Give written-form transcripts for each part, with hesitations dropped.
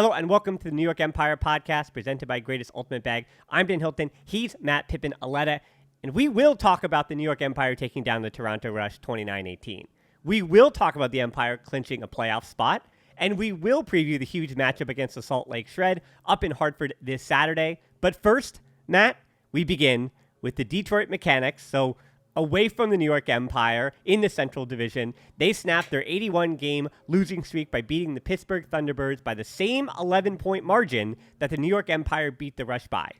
Hello and welcome to the New York Empire podcast presented by Greatest Ultimate Bag. I'm Dan Hilton. He's Matt Pippin Auletta. And we will talk about the New York Empire taking down the Toronto Rush 29-18. We will talk about the Empire clinching a playoff spot. And we will preview the huge matchup against the Salt Lake Shred up in Hartford this Saturday. But first, Matt, we begin with the Detroit Mechanics. So away from the New York Empire in the Central Division, they snapped their 81-game losing streak by beating the Pittsburgh Thunderbirds by the same 11-point margin that the New York Empire beat the Rush by.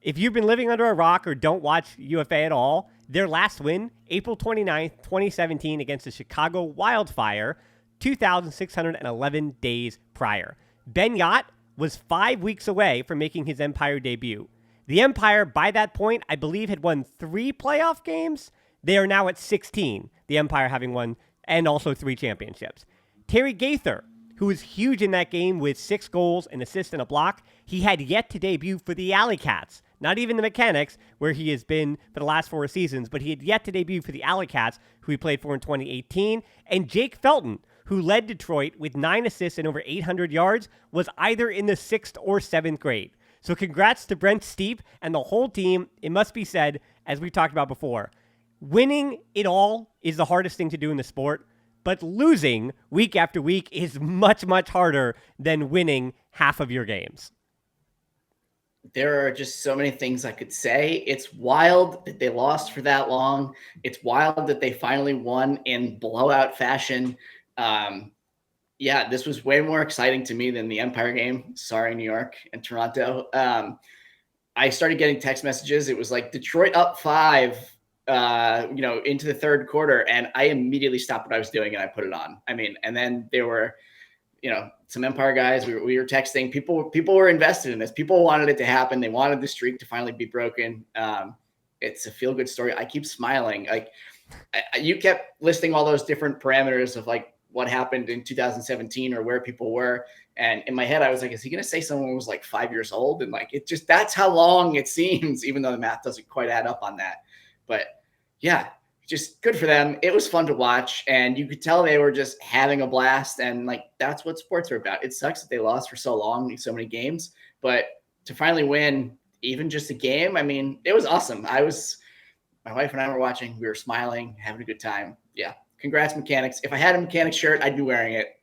If you've been living under a rock or don't watch UFA at all, their last win, April 29th, 2017, against the Chicago Wildfire, 2,611 days prior. Ben Yacht was 5 weeks away from making his Empire debut. The Empire, by that point, I believe, had won 3 playoff games. They are now at 16, the Empire having won, and also 3 championships. Terry Gaither, who was huge in that game with 6 goals, an assist, and a block, he had yet to debut for the Alley Cats. Not even the Mechanics, where he has been for the last 4 seasons, but he had yet to debut for the Alley Cats, who he played for in 2018. And Jake Felton, who led Detroit with 9 assists and over 800 yards, was either in the 6th or 7th grade. So congrats to Brent Steep and the whole team. It must be said, as we talked about before, winning it all is the hardest thing to do in the sport, but losing week after week is much, much harder than winning half of your games. There are just so many things I could say. It's wild that they lost for that long. It's wild that they finally won in blowout fashion. Yeah, this was way more exciting to me than the Empire game. Sorry, New York and Toronto. I started getting text messages. It was like Detroit up 5, into the third quarter. And I immediately stopped what I was doing and I put it on. I mean, and then there were, some Empire guys, we were texting. People were invested in this. People wanted it to happen. They wanted the streak to finally be broken. It's a feel-good story. I keep smiling. You kept listing all those different parameters of what happened in 2017 or where people were. And in my head, I was like, is he going to say someone was 5 years old? And that's how long it seems, even though the math doesn't quite add up on that. But yeah, just good for them. It was fun to watch. And you could tell they were just having a blast. And that's what sports are about. It sucks that they lost for so long in so many games, but to finally win even just a game, I mean, it was awesome. My wife and I were watching, we were smiling, having a good time. Yeah. Congrats, Mechanics. If I had a Mechanics shirt, I'd be wearing it.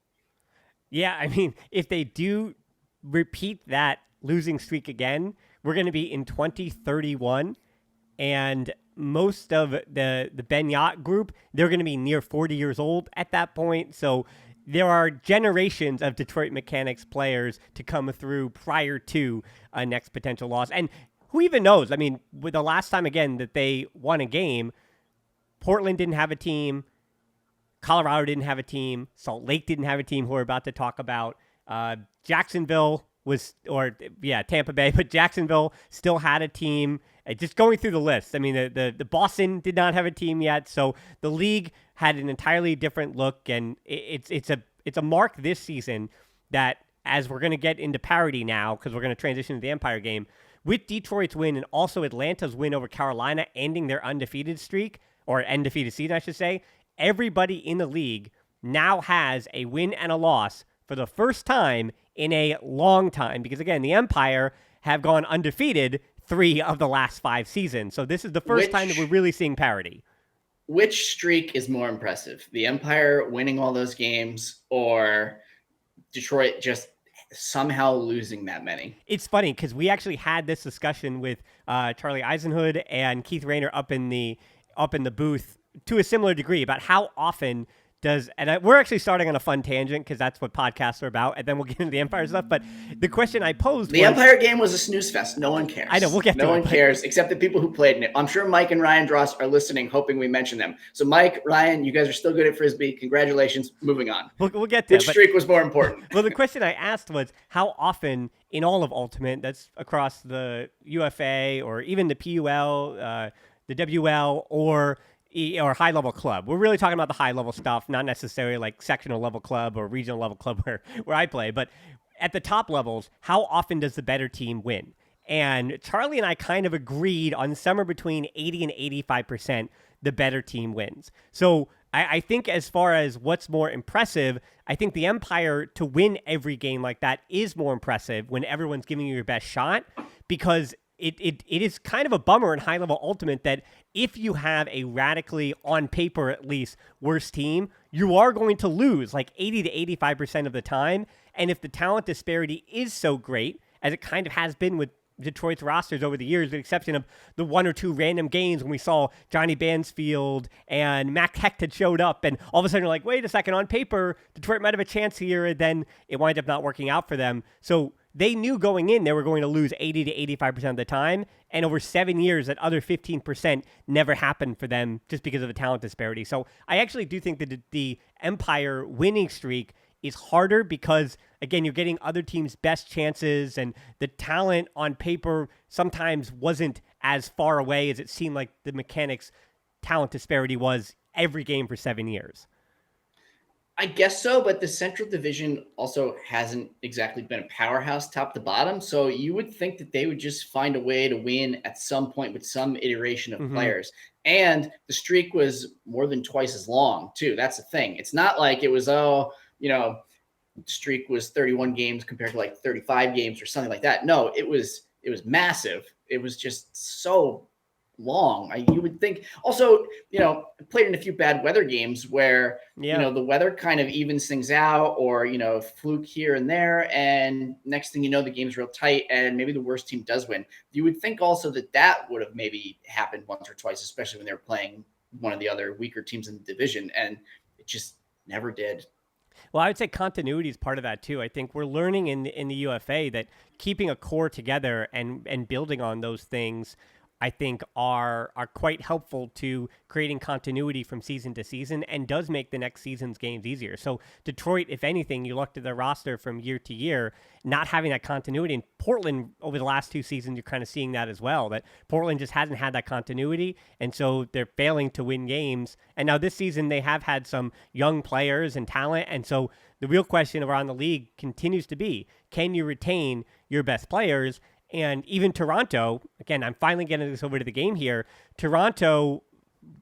Yeah, I mean, if they do repeat that losing streak again, we're going to be in 2031, and most of the Ben Yacht group, they're going to be near 40 years old at that point. So there are generations of Detroit Mechanics players to come through prior to a next potential loss. And who even knows? I mean, with the last time, again, that they won a game, Portland didn't have a team. Colorado didn't have a team. Salt Lake didn't have a team, who we're about to talk about. Jacksonville Tampa Bay, but Jacksonville still had a team. Just going through the list, I mean, the Boston did not have a team yet, so the league had an entirely different look, and it's a mark this season that, as we're going to get into parity now, because we're going to transition to the Empire game, with Detroit's win and also Atlanta's win over Carolina, ending their undefeated streak, or undefeated season, I should say. Everybody in the league now has a win and a loss for the first time in a long time. Because, again, the Empire have gone undefeated 3 of the last 5 seasons. So this is the first time that we're really seeing parity. Which streak is more impressive? The Empire winning all those games, or Detroit just somehow losing that many? It's funny because we actually had this discussion with Charlie Eisenhood and Keith Rayner up in the booth to a similar degree about how often we're actually starting on a fun tangent because that's what podcasts are about, and then we'll get into the Empire stuff. But the question I posed the Empire game was a snooze fest. No one cares. I know, we'll get to it. No one cares except the people who played in it. I'm sure Mike and Ryan Dross are listening, hoping we mention them. So Mike, Ryan, you guys are still good at Frisbee. Congratulations. Moving on. We'll get to Which streak was more important? Well, the question I asked was how often in all of Ultimate, that's across the UFA or even the PUL, the WL, or high-level club. We're really talking about the high-level stuff, not necessarily like sectional-level club or regional-level club where I play. But at the top levels, how often does the better team win? And Charlie and I kind of agreed on somewhere between 80 and 85% the better team wins. So I think as far as what's more impressive, I think the Empire to win every game like that is more impressive when everyone's giving you your best shot, because it is kind of a bummer in high level ultimate that if you have a radically, on paper at least, worse team, you are going to lose like 80 to 85% of the time. And if the talent disparity is so great, as it kind of has been with Detroit's rosters over the years, with the exception of the one or two random games when we saw Johnny Bansfield and Mac Hecht had showed up, and all of a sudden you're like, wait a second, on paper, Detroit might have a chance here, and then it winds up not working out for them. So they knew going in they were going to lose 80 to 85% of the time, and over 7 years, that other 15% never happened for them just because of the talent disparity. So I actually do think that the Empire winning streak is harder because, again, you're getting other teams' best chances, and the talent on paper sometimes wasn't as far away as it seemed like the mechanics talent disparity was every game for 7 years. I guess so, but the Central Division also hasn't exactly been a powerhouse top to bottom. So you would think that they would just find a way to win at some point with some iteration of players. And the streak was more than twice as long, too. That's the thing. It's not like it was, streak was 31 games compared to like 35 games or something like that. No, it was massive. It was just so long. You would think also, played in a few bad weather games where, the weather kind of evens things out, or, fluke here and there. And next thing you know, the game's real tight and maybe the worst team does win. You would think also that would have maybe happened once or twice, especially when they were playing one of the other weaker teams in the division. And it just never did. Well, I would say continuity is part of that too. I think we're learning in the UFA that keeping a core together and building on those things, I think are quite helpful to creating continuity from season to season, and does make the next season's games easier. So Detroit, if anything, you looked at their roster from year to year, not having that continuity. In Portland, over the last two seasons, you're kind of seeing that as well, that Portland just hasn't had that continuity, and so they're failing to win games. And now this season, they have had some young players and talent, and so the real question around the league continues to be, can you retain your best players? And even Toronto, again, I'm finally getting this over to the game here. Toronto,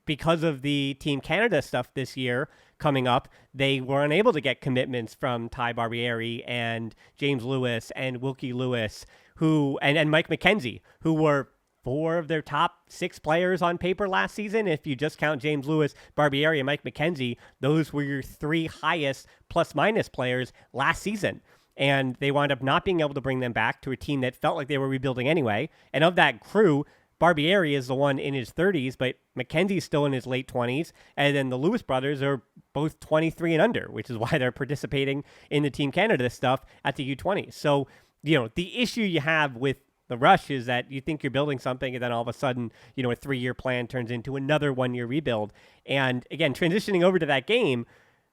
because of the Team Canada stuff this year coming up, they were unable to get commitments from Ty Barbieri and James Lewis and Wilkie Lewis, and Mike McKenzie, who were four of their top 6 players on paper last season. If you just count James Lewis, Barbieri, and Mike McKenzie, those were your 3 highest plus-minus players last season. And they wound up not being able to bring them back to a team that felt like they were rebuilding anyway. And of that crew, Barbieri is the one in his 30s, but McKenzie's still in his late 20s. And then the Lewis brothers are both 23 and under, which is why they're participating in the Team Canada stuff at the U20s. So, the issue you have with the Rush is that you think you're building something, and then all of a sudden, a 3-year plan turns into another 1-year rebuild. And again, transitioning over to that game,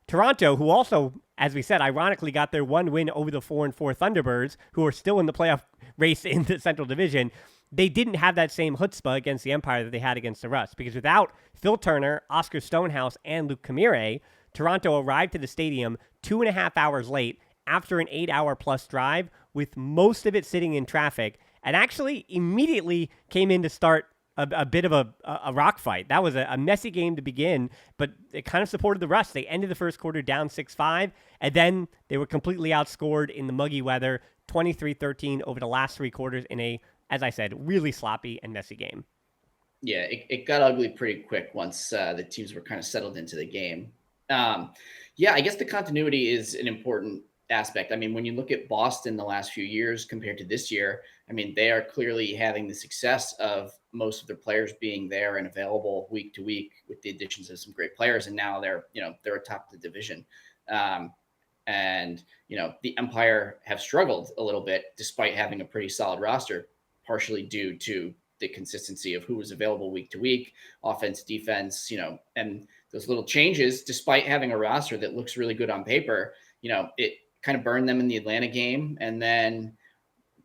Toronto, who also, as we said, ironically got their one win over the 4-4 Thunderbirds, who are still in the playoff race in the Central Division, they didn't have that same chutzpah against the Empire that they had against the Rush. Because without Phil Turner, Oscar Stonehouse, and Luke Camire, Toronto arrived to the stadium 2.5 hours late after an 8-hour-plus drive, with most of it sitting in traffic, and actually immediately came in to start a bit of a rock fight. That was a messy game to begin, but it kind of supported the Rush. They ended the first quarter down 6-5, and then they were completely outscored in the muggy weather, 23-13 over the last 3 quarters in a, as I said, really sloppy and messy game. Yeah, it got ugly pretty quick once the teams were kind of settled into the game. I guess the continuity is an important aspect. I mean, when you look at Boston the last few years compared to this year, I mean, they are clearly having the success of most of their players being there and available week to week with the additions of some great players. And now they're atop the division. The Empire have struggled a little bit despite having a pretty solid roster, partially due to the consistency of who was available week to week, offense, defense, and those little changes, despite having a roster that looks really good on paper, it kind of burned them in the Atlanta game. And then,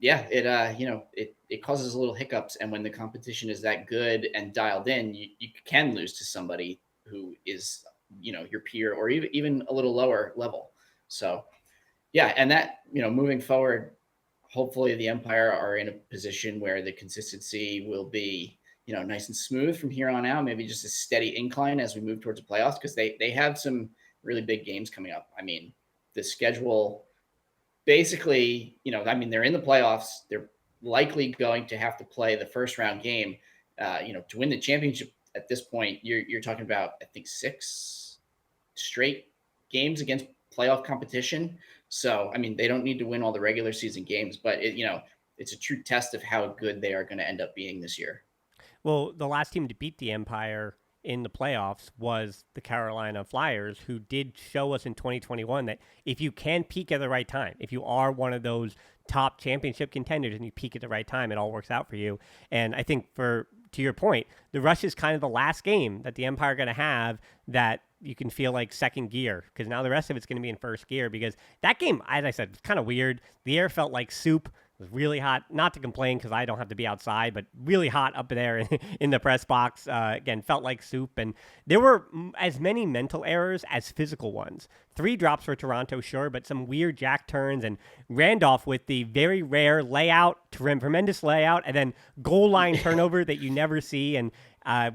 it causes a little hiccups. And when the competition is that good and dialed in, you can lose to somebody who is, your peer or even a little lower level. So, and that, moving forward, hopefully the Empire are in a position where the consistency will be, nice and smooth from here on out. Maybe just a steady incline as we move towards the playoffs, because they have some really big games coming up. I mean, the schedule basically, they're in the playoffs. They're likely going to have to play the first round game. To win the championship at this point, you're talking about, I think, 6 straight games against playoff competition. So, I mean, they don't need to win all the regular season games, but it's a true test of how good they are going to end up being this year. Well, the last team to beat the Empire in the playoffs was the Carolina Flyers, who did show us in 2021 that if you can peak at the right time, if you are one of those top championship contenders and you peak at the right time, it all works out for you. And I think to your point, the Rush is kind of the last game that the Empire are going to have that you can feel like second gear, because now the rest of it's going to be in first gear, because that game, as I said, was kind of weird. The air felt like soup. It was really hot. Not to complain because I don't have to be outside, but really hot up there in the press box. Again, felt like soup. And there were as many mental errors as physical ones. 3 drops for Toronto, sure, but some weird jack turns, and Randolph with the very rare layout, tremendous layout, and then goal line turnover that you never see. And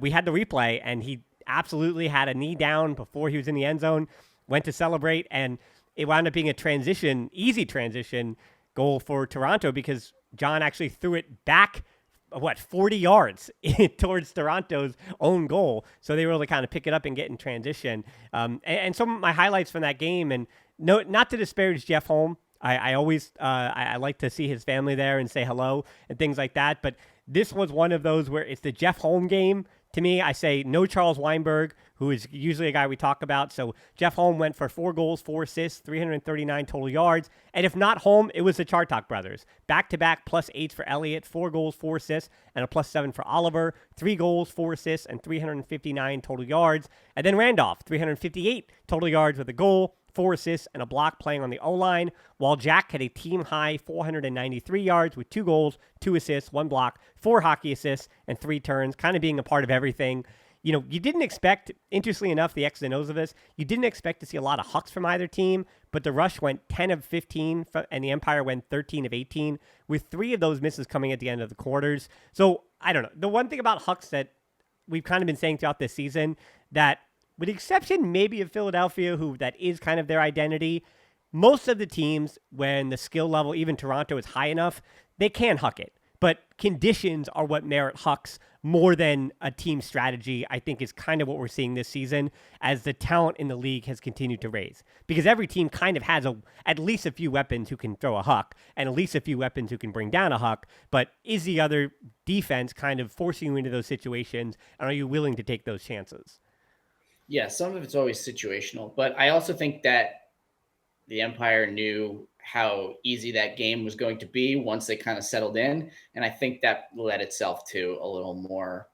we had the replay, and he absolutely had a knee down before he was in the end zone, went to celebrate, and it wound up being a easy transition goal for Toronto, because John actually threw it back, 40 yards towards Toronto's own goal. So they were able to kind of pick it up and get in transition. And some of my highlights from that game, and no, not to disparage Jeff Holm. I always I like to see his family there and say hello and things like that. But this was one of those where it's the Jeff Holm game. To me, I say no Charles Weinberg, who is usually a guy we talk about. So Jeff Holm went for 4 goals, 4 assists, 339 total yards. And if not Holm, it was the Chartok brothers. Back-to-back +8s for Elliott, 4 goals, 4 assists, and a +7 for Oliver. 3 goals, 4 assists, and 359 total yards. And then Randolph, 358 total yards with a goal, 4 assists, and a block playing on the O-line, while Jack had a team-high 493 yards with 2 goals, 2 assists, 1 block, 4 hockey assists, and 3 turns, kind of being a part of everything. You didn't expect, interestingly enough, the X's and O's of this, you didn't expect to see a lot of hucks from either team, but the Rush went 10 of 15, and the Empire went 13 of 18, with 3 of those misses coming at the end of the quarters. So, I don't know. The one thing about hucks that we've kind of been saying throughout this season, that with the exception maybe of Philadelphia, who that is kind of their identity, most of the teams, when the skill level, even Toronto, is high enough, they can huck it. But conditions are what merit hucks more than a team strategy, I think, is kind of what we're seeing this season as the talent in the league has continued to raise. Because every team kind of has at least a few weapons who can throw a huck and at least a few weapons who can bring down a huck. But is the other defense kind of forcing you into those situations, and are you willing to take those chances? Yeah, some of it's always situational, but I also think that the Empire knew how easy that game was going to be once they kind of settled in. And I think that led itself to a little more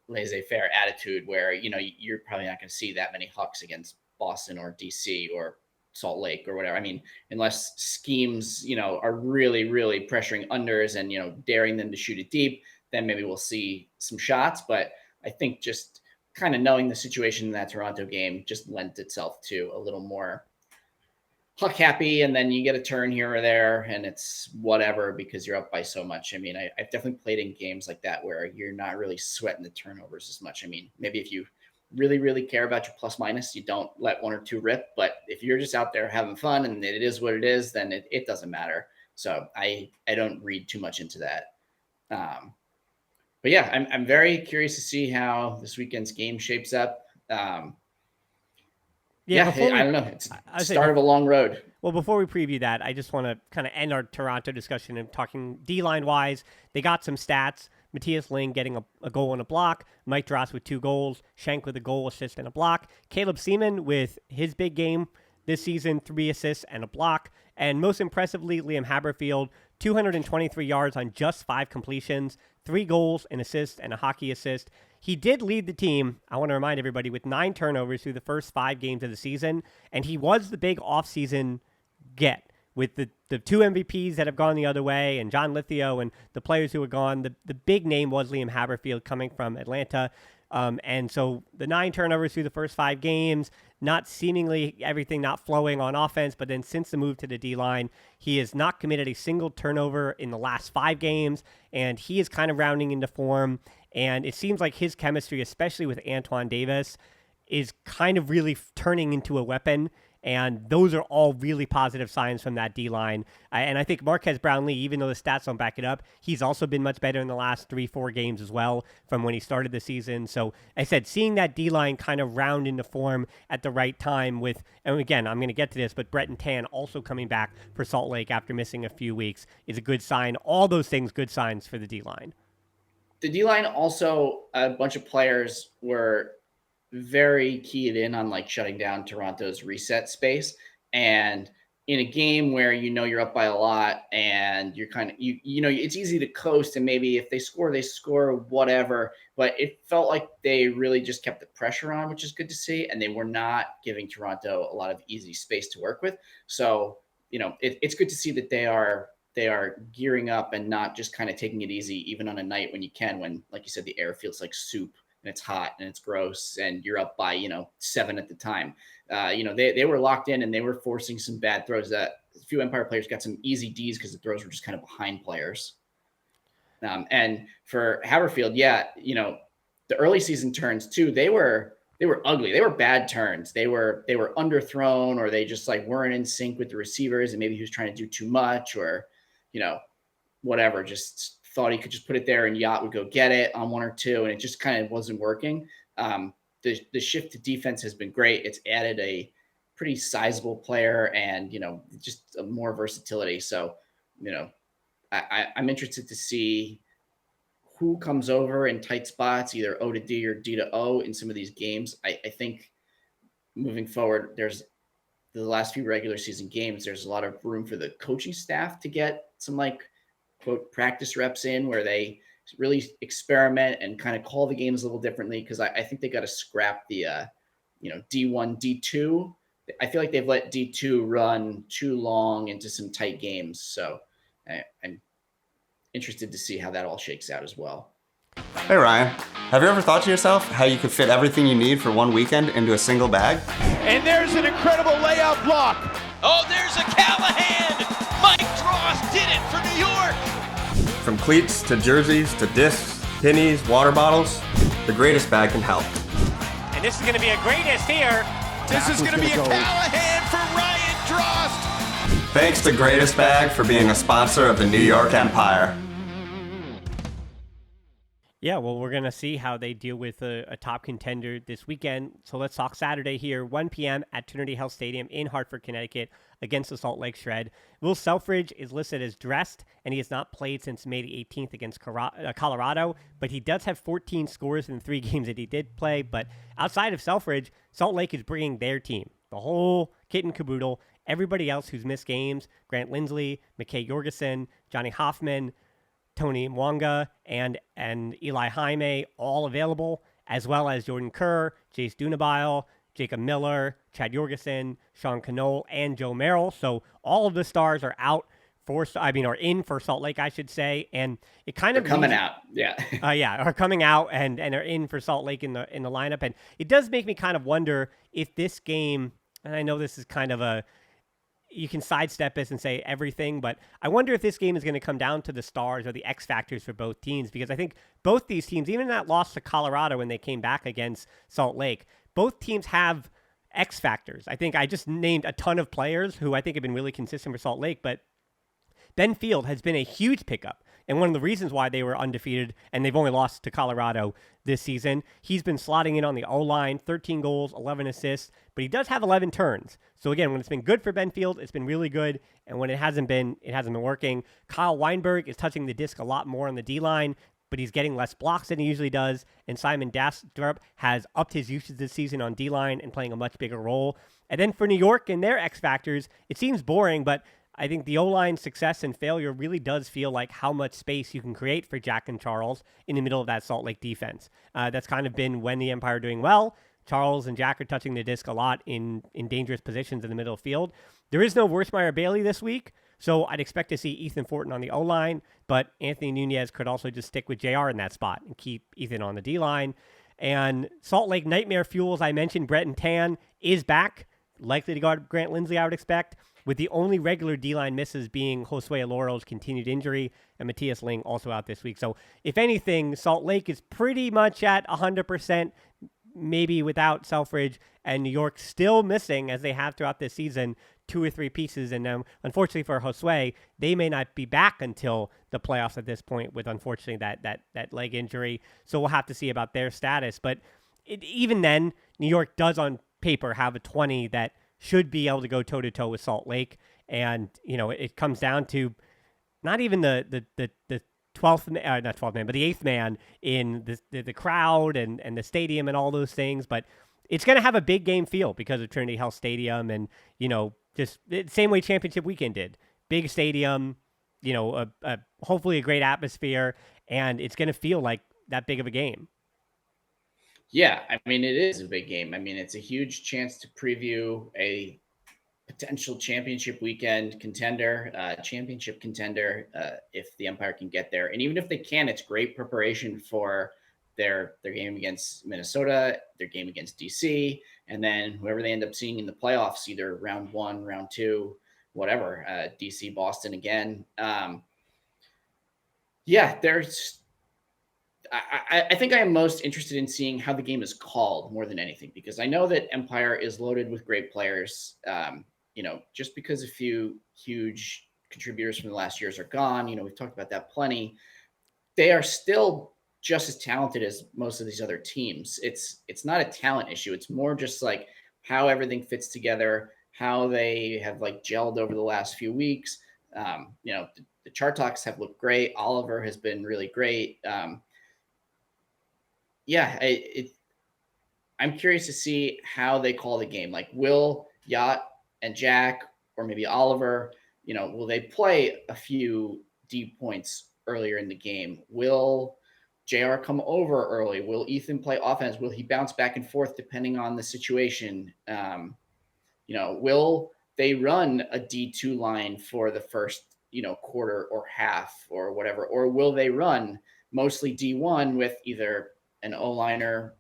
laissez-faire attitude where, you're probably not going to see that many hucks against Boston or DC or Salt Lake or whatever. I mean, unless schemes, are really, really pressuring unders and, daring them to shoot it deep, then maybe we'll see some shots. But I think just kind of knowing the situation in that Toronto game just lent itself to a little more huck happy, and then you get a turn here or there and it's whatever because you're up by so much. I mean, I've definitely played in games like that where you're not really sweating the turnovers as much. I mean, maybe if you really, really care about your plus minus, you don't let 1 or 2 rip, but if you're just out there having fun and it is what it is, then it doesn't matter. So I don't read too much into that. But yeah, I'm very curious to see how this weekend's game shapes up. I don't know. It's the start of a long road. Well, before we preview that, I just want to kind of end our Toronto discussion and talking D-line wise. They got some stats. Matthias Ling getting a goal and a block. Mike Dross with 2 goals. Schenk with a goal, assist, and a block. Caleb Seaman with his big game this season, 3 assists and a block. And most impressively, Liam Haberfield, 223 yards on just 5 completions, 3 goals, an assist, and a hockey assist. He did lead the team, I want to remind everybody, with 9 turnovers through the first 5 games of the season, and he was the big offseason get with the 2 MVPs that have gone the other way, and John Lithio and the players who have gone. The big name was Liam Haberfield coming from Atlanta. And so the 9 turnovers through the first 5 games, not seemingly everything not flowing on offense, but then since the move to the D-line, he has not committed a single turnover in the last 5 games, and he is kind of rounding into form. And it seems like his chemistry, especially with Antoine Davis, is kind of really turning into a weapon. And those are all really positive signs from that D-line. And I think Marquez Brownlee, even though the stats don't back it up, he's also been much better in the last 3-4 games as well from when he started the season. So I said, seeing that D-line kind of round into form at the right time with, and again, I'm going to get to this, but Breton Tan also coming back for Salt Lake after missing a few weeks is a good sign. All those things, good signs for the D-line. The D-line also, a bunch of players were very keyed in on like shutting down Toronto's reset space. And in a game where you're up by a lot and you're kind of it's easy to coast, and maybe if they score whatever, but it felt like they really just kept the pressure on, which is good to see, and they were not giving Toronto a lot of easy space to work with. So it's good to see that they are gearing up and not just kind of taking it easy, even on a night when like you said, the air feels like soup and it's hot and it's gross and you're up by 7 at the time. They were locked in and they were forcing some bad throws. That a few Empire players got some easy Ds because the throws were just kind of behind players. And for Haverfield, the early season turns too, they were ugly. They were bad turns. They were underthrown, or they just like weren't in sync with the receivers, and maybe he was trying to do too much, or whatever, just thought he could just put it there and Yacht would go get it on 1 or 2, and it just kind of wasn't working. The shift to defense has been great. It's added a pretty sizable player and, just more versatility. So, I'm interested to see who comes over in tight spots, either O to D or D to O in some of these games. I think moving forward, there's the last few regular season games, there's a lot of room for the coaching staff to get some quote practice reps in where they really experiment and kind of call the games a little differently. Cause I think they got to scrap the, D1, D2. I feel like they've let D2 run too long into some tight games. So I'm interested to see how that all shakes out as well. Hey Ryan, have you ever thought to yourself how you could fit everything you need for one weekend into a single bag? And there's an incredible layout block. Oh, there's a Callahan. Mike Dross did it for New York. From cleats to jerseys to discs, pennies, water bottles, the greatest bag can help. And this is going to be a greatest here. This is going to be a Callahan for Ryan Drost. Thanks to Greatest Bag for being a sponsor of the New York Empire. Yeah, well, we're going to see how they deal with a top contender this weekend. So let's talk Saturday here, 1 p.m. at Trinity Health Stadium in Hartford, Connecticut, against the Salt Lake Shred. Will Selfridge is listed as dressed, and he has not played since May the 18th against Colorado, but he does have 14 scores in the 3 games that he did play. But outside of Selfridge, Salt Lake is bringing their team, the whole kit and caboodle. Everybody else who's missed games, Grant Lindsley, McKay Jorgensen, Johnny Hoffman, Tony Mwanga, and Eli Jaime, all available, as well as Jordan Kerr, Jace Dunabile, Jacob Miller, Chad Jorgensen, Sean Cannole, and Joe Merrill. So all of the stars are are in for Salt Lake, I should say, and it kind of coming out, are coming out and are in for Salt Lake in the lineup, and it does make me kind of wonder if this game, and I know this is kind of you can sidestep this and say everything, but I wonder if this game is going to come down to the stars or the X factors for both teams, because I think both these teams, even in that loss to Colorado when they came back against Salt Lake, both teams have X factors. I think I just named a ton of players who I think have been really consistent for Salt Lake, but Ben Field has been a huge pickup. And one of the reasons why they were undefeated and they've only lost to Colorado this season, he's been slotting in on the O-line, 13 goals, 11 assists, but he does have 11 turns. So again, when it's been good for Ben Field, it's been really good. And when it hasn't been working. Kyle Weinberg is touching the disc a lot more on the D-line, but he's getting less blocks than he usually does. And Simon Dastrup has upped his usage this season on D-line and playing a much bigger role. And then for New York and their X factors, it seems boring, but I think the O-line success and failure really does feel like how much space you can create for Jack and Charles in the middle of that Salt Lake defense. That's kind of been when the Empire are doing well. Charles and Jack are touching the disc a lot in dangerous positions in the middle of the field. There is no Wursmeyer Bailey this week, so I'd expect to see Ethan Fortin on the O-line, but Anthony Nunez could also just stick with JR in that spot and keep Ethan on the D-line. And Salt Lake Nightmare Fuel, as I mentioned, Breton Tan is back, likely to guard Grant Lindsey, I would expect, with the only regular D-line misses being Josue Aloro's continued injury and Matthias Ling also out this week. So if anything, Salt Lake is pretty much at 100%, maybe without Selfridge, and New York still missing, as they have throughout this season, 2 or 3 pieces. And unfortunately for Josue, they may not be back until the playoffs at this point with, unfortunately, that leg injury. So we'll have to see about their status. But even then, New York does on paper have a 20 that should be able to go toe-to-toe with Salt Lake. And, it comes down to not even the 12th, not 12th man, but the 8th man in the crowd and the stadium and all those things. But it's going to have a big game feel because of Trinity Health Stadium and, just the same way championship weekend did. Big stadium, hopefully a great atmosphere, and it's going to feel like that big of a game. Yeah, I mean, it is a big game. I mean, it's a huge chance to preview a potential championship weekend contender, championship contender, if the Empire can get there. And even if they can, it's great preparation for their game against Minnesota, their game against DC, and then whoever they end up seeing in the playoffs, either round 1, round 2, whatever, DC, Boston again. I think I am most interested in seeing how the game is called more than anything, because I know that Empire is loaded with great players. Just because a few huge contributors from the last years are gone, we've talked about that plenty. They are still just as talented as most of these other teams. It's not a talent issue. It's more just like how everything fits together, how they have like gelled over the last few weeks. The Chartox have looked great. Oliver has been really great. I'm curious to see how they call the game. Like, will Yacht and Jack, or maybe Oliver, will they play a few deep points earlier in the game? Will JR come over early? Will Ethan play offense? Will he bounce back and forth depending on the situation? Will they run a D2 line for the first, quarter or half or whatever? Or will they run mostly D1 with either an O-liner,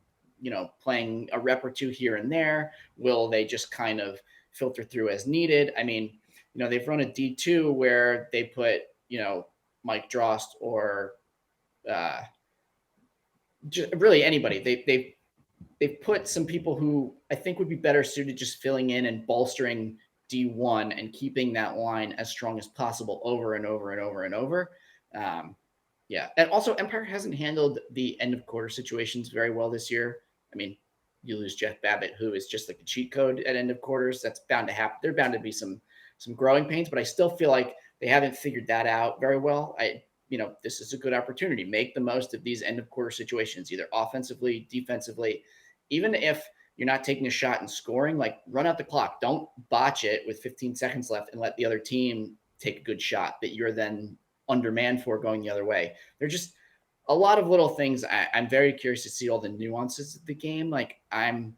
playing a rep or 2 here and there? Will they just kind of filter through as needed? I mean, they've run a D2 where they put, Mike Drost or just really anybody. They've put some people who I think would be better suited just filling in and bolstering D1 and keeping that line as strong as possible over and over and over and over. And also Empire hasn't handled the end of quarter situations very well this year. I mean, you lose Jeff Babbitt, who is just like a cheat code at end of quarters. That's bound to happen. There are bound to be some growing pains, but I still feel like they haven't figured that out very well. This is a good opportunity. Make the most of these end of quarter situations, either offensively, defensively. Even if you're not taking a shot and scoring, like, run out the clock. Don't botch it with 15 seconds left and let the other team take a good shot that you're then undermanned for going the other way. They're just a lot of little things. I'm very curious to see all the nuances of the game. Like, the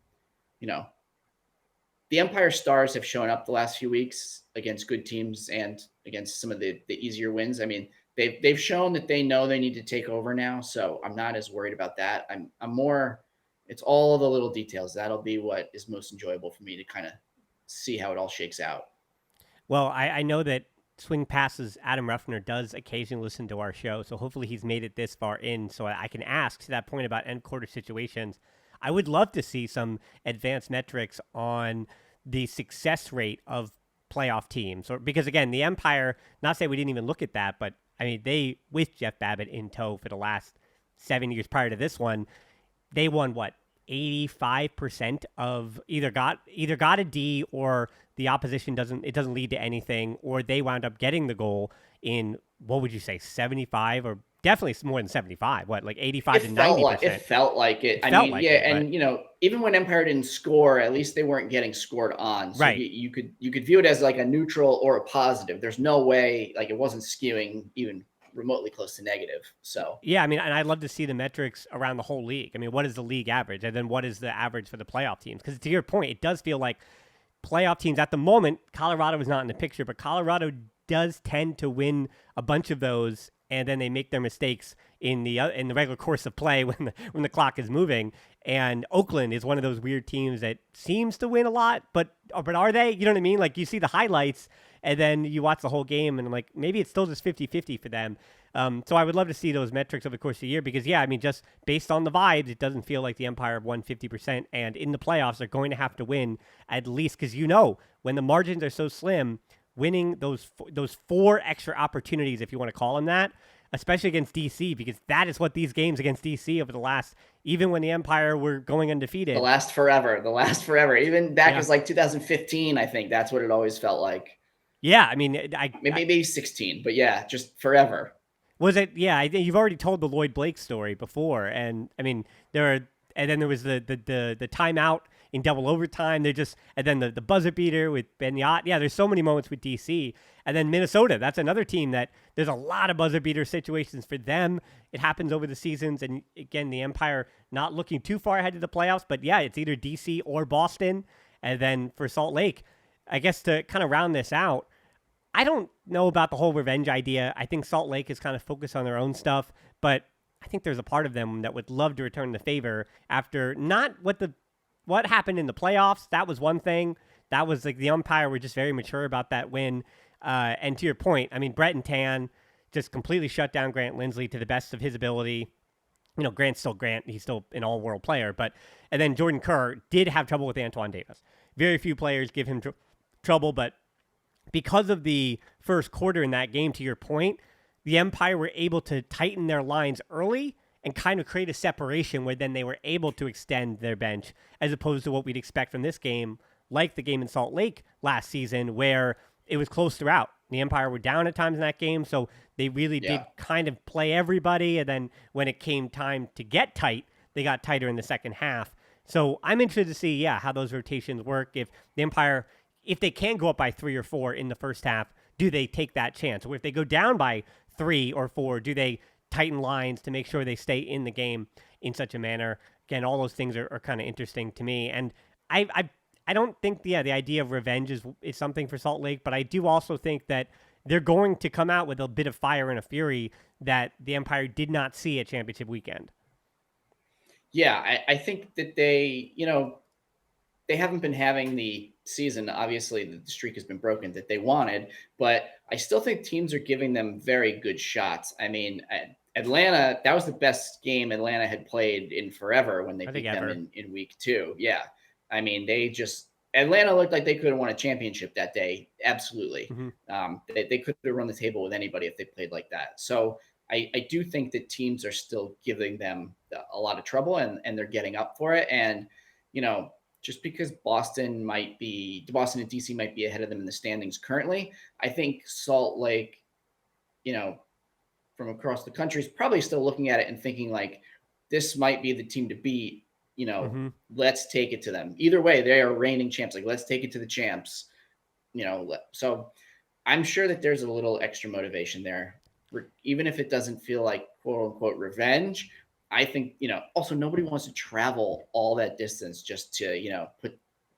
Empire stars have shown up the last few weeks against good teams and against some of the easier wins. I mean, they've shown that they know they need to take over now. So I'm not as worried about that. I'm more, it's all the little details. That'll be what is most enjoyable for me to kind of see how it all shakes out. Well, I know that Swing Passes Adam Ruffner does occasionally listen to our show, so hopefully he's made it this far in, so I can ask to that point about end quarter situations. I would love to see some advanced metrics on the success rate of playoff teams, because again, the Empire, not say we didn't even look at that, but I mean, they, with Jeff Babbitt in tow for the last 7 years prior to this one, they won 85% of either got a D, or the opposition doesn't lead to anything, or they wound up getting the goal in, what would you say, 75, or definitely more than 75, 85 to 90%. It felt like it. Even when Empire didn't score, at least they weren't getting scored on. So right. You could view it as like a neutral or a positive. There's no way, like, it wasn't skewing even remotely close to negative. So yeah, I mean, and I'd love to see the metrics around the whole league. I mean, what is the league average, and then what is the average for the playoff teams? Because to your point, it does feel like playoff teams at the moment, Colorado is not in the picture, but Colorado does tend to win a bunch of those, and then they make their mistakes in the regular course of play when the clock is moving. And Oakland is one of those weird teams that seems to win a lot, but are they? You know what I mean? Like, you see the highlights, and then you watch the whole game, and like, maybe it's still just 50-50 for them. So I would love to see those metrics over the course of the year, because, yeah, I mean, just based on the vibes, it doesn't feel like the Empire have won 50%. And in the playoffs, they're going to have to win at least, because when the margins are so slim, winning those 4 extra opportunities, if you want to call them that, especially against DC, because that is what these games against DC over the last, even when the Empire were going undefeated. The last forever. Even back as like 2015, I think that's what it always felt like. Yeah, I mean, maybe 16, but yeah, just forever. Was it? Yeah, I think you've already told the Lloyd Blake story before, and I mean, and then there was the timeout in double overtime. And then the buzzer beater with Ben Yacht. Yeah, there's so many moments with DC. And then Minnesota, that's another team that there's a lot of buzzer beater situations for them. It happens over the seasons. And again, the Empire not looking too far ahead of the playoffs, but yeah, it's either DC or Boston. And then for Salt Lake, I guess to kind of round this out, I don't know about the whole revenge idea. I think Salt Lake is kind of focused on their own stuff, but I think there's a part of them that would love to return the favor after not what happened in the playoffs. That was one thing. That was like the Empire were just very mature about that win. And to your point, I mean, Brett and Tan just completely shut down Grant Lindsley to the best of his ability. You know, Grant's still Grant. He's still an all-world player. And then Jordan Kerr did have trouble with Antoine Davis. Very few players give him trouble, but because of the first quarter in that game, to your point, the Empire were able to tighten their lines early and kind of create a separation where then they were able to extend their bench, as opposed to what we'd expect from this game, like the game in Salt Lake last season, where it was close throughout. The Empire were down at times in that game, so they really did kind of play everybody, and then when it came time to get tight, they got tighter in the second half. So I'm interested to see, how those rotations work. If the Empire, if they can go up by 3 or 4 in the first half, do they take that chance? Or if they go down by 3 or 4, do they tighten lines to make sure they stay in the game in such a manner? Again, all those things are kind of interesting to me. And I don't think the idea of revenge is something for Salt Lake, but I do also think that they're going to come out with a bit of fire and a fury that the Empire did not see at championship weekend. Yeah, I think that they haven't been having the season, obviously the streak has been broken, that they wanted, but I still think teams are giving them very good shots. I mean, Atlanta, that was the best game Atlanta had played in forever when they beat them in week 2. Yeah. I mean, Atlanta looked like they could have won a championship that day. Absolutely. Mm-hmm. They could have run the table with anybody if they played like that. So I do think that teams are still giving them a lot of trouble, and they're getting up for it. And, just because Boston and DC might be ahead of them in the standings currently, I think Salt Lake, from across the country is probably still looking at it and thinking like, this might be the team to beat. Let's take it to them. Either way, they are reigning champs. Like, let's take it to the champs. So I'm sure that there's a little extra motivation there, even if it doesn't feel like quote unquote revenge. I think, also nobody wants to travel all that distance just to,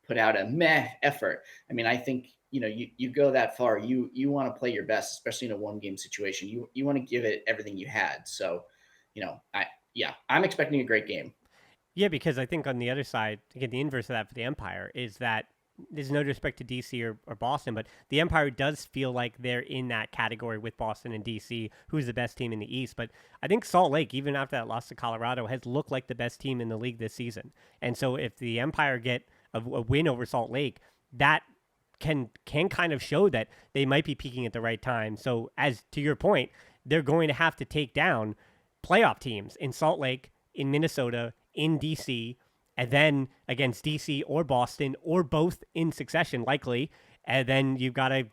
put out a meh effort. I mean, I think, you go that far, you want to play your best, especially in a 1-game situation. You want to give it everything you had. So, I'm expecting a great game. Yeah, because I think on the other side, again, the inverse of that for the Empire is that there's no disrespect to DC or Boston, but the Empire does feel like they're in that category with Boston and DC, who's the best team in the East. But I think Salt Lake, even after that loss to Colorado, has looked like the best team in the league this season. And so if the Empire get a win over Salt Lake, that can kind of show that they might be peaking at the right time. So as to your point, they're going to have to take down playoff teams in Salt Lake, in Minnesota, in DC, and then against DC or Boston, or both in succession, likely. And then you've got to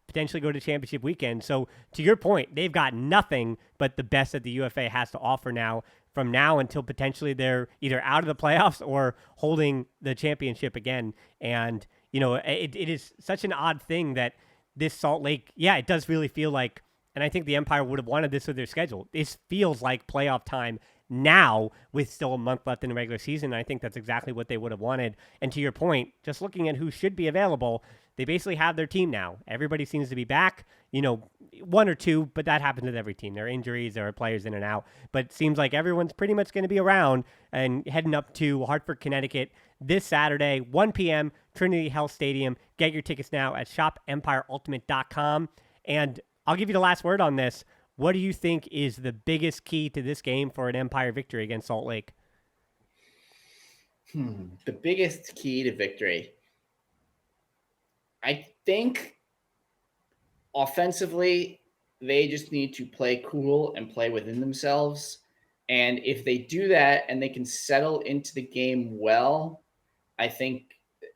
potentially go to championship weekend. So to your point, they've got nothing but the best that the UFA has to offer now, from now until potentially they're either out of the playoffs or holding the championship again. And, it is such an odd thing that this Salt Lake, it does really feel like, and I think the Empire would have wanted this with their schedule. This feels like playoff time now, with still a month left in the regular season. I think that's exactly what they would have wanted. And to your point, just looking at who should be available, they basically have their team now. Everybody seems to be back. one or two, but that happens with every team. There are injuries, there are players in and out, but it seems like everyone's pretty much going to be around and heading up to Hartford, Connecticut this Saturday, 1 p.m., Trinity Health Stadium. Get your tickets now at shopempireultimate.com. And I'll give you the last word on this. What do you think is the biggest key to this game for an Empire victory against Salt Lake? The biggest key to victory, I think offensively, they just need to play cool and play within themselves. And if they do that and they can settle into the game well, I think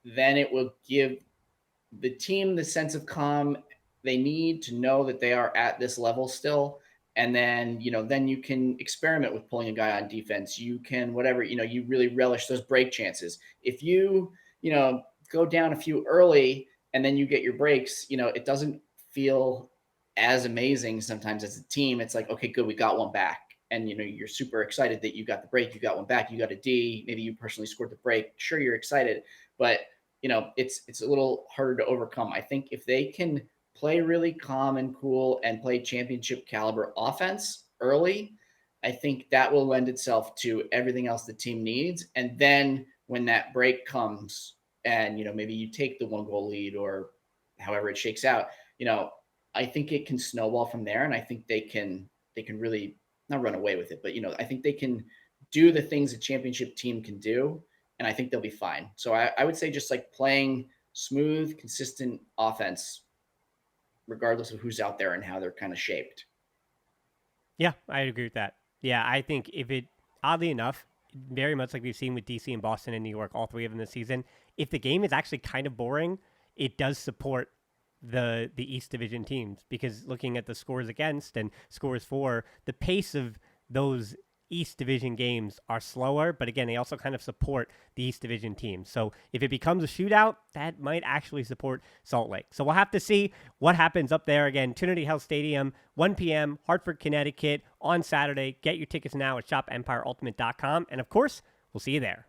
then it will give the team the sense of calm they need to know that they are at this level still. And then, then you can experiment with pulling a guy on defense. You can, whatever, you really relish those break chances. If you, go down a few early and then you get your breaks, it doesn't feel as amazing sometimes as a team. It's like, okay, good, we got one back. And, you're super excited that you got the break, you got one back, you got a D, maybe you personally scored the break. Sure, you're excited, but, it's a little harder to overcome. I think if they can play really calm and cool and play championship caliber offense early, I think that will lend itself to everything else the team needs. And then when that break comes and, maybe you take the 1-goal lead or however it shakes out, I think it can snowball from there. And I think they can really not run away with it, but, I think they can do the things a championship team can do. And I think they'll be fine. So I would say just like playing smooth, consistent offense, regardless of who's out there and how they're kind of shaped. Yeah, I agree with that. Yeah, I think oddly enough, very much like we've seen with DC and Boston and New York, all three of them this season, if the game is actually kind of boring, it does support the East Division teams, because looking at the scores against and scores for, the pace of those East Division games are slower, but again, they also kind of support the East Division teams. So if it becomes a shootout, that might actually support Salt Lake. So we'll have to see what happens up there. Again, Trinity Health Stadium, 1 p.m., Hartford, Connecticut on Saturday. Get your tickets now at shopempireultimate.com. And of course, we'll see you there.